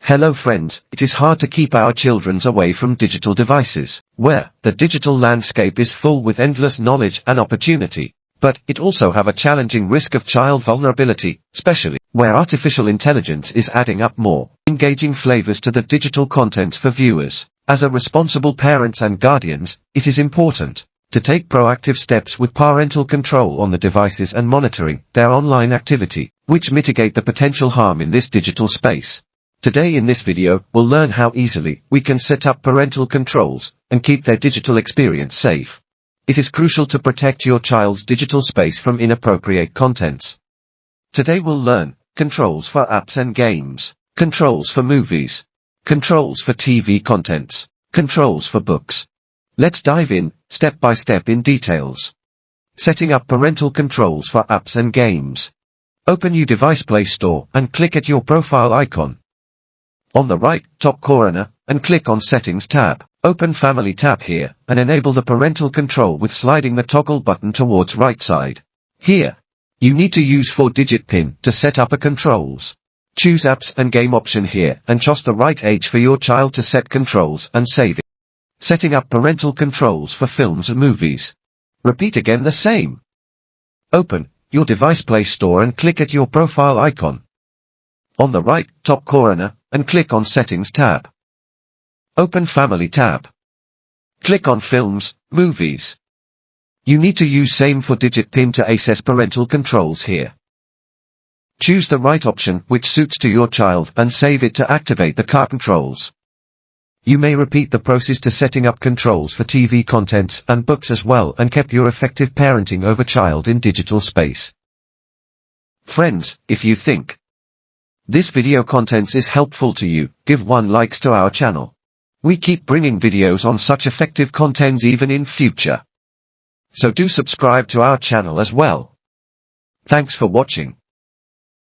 Hello friends, it is hard to keep our children away from digital devices, where the digital landscape is full with endless knowledge and opportunity. But it also have a challenging risk of child vulnerability, especially where artificial intelligence is adding up more engaging flavors to the digital contents for viewers. As a responsible parents and guardians, it is important to take proactive steps with parental control on the devices and monitoring their online activity, which mitigate the potential harm in this digital space. Today in this video, we'll learn how easily we can set up parental controls and keep their digital experience safe. It is crucial to protect your child's digital space from inappropriate contents. Today we'll learn controls for apps and games, controls for movies, controls for TV contents, controls for books. Let's dive in, step by step in details. Setting up parental controls for apps and games. Open your device Play Store and click at your profile icon. On the right top corner, and click on Settings tab. Open Family tab here, and enable the parental control with sliding the toggle button towards right side. Here, you need to use 4-digit PIN to set up a controls. Choose Apps and Game option here, and choose the right age for your child to set controls and save it. Setting up parental controls for films and movies. Repeat again the same. Open your device Play Store and click at your profile icon. On the right top corner, and click on Settings tab. Open Family tab. Click on Films, Movies. You need to use same 4-digit PIN to access parental controls here. Choose the right option which suits to your child and save it to activate the car controls. You may repeat the process to setting up controls for TV contents and books as well and keep your effective parenting over child in digital space. Friends, if you think this video contents is helpful to you, give 1 likes to our channel. We keep bringing videos on such effective contents even in future. So do subscribe to our channel as well. Thanks for watching.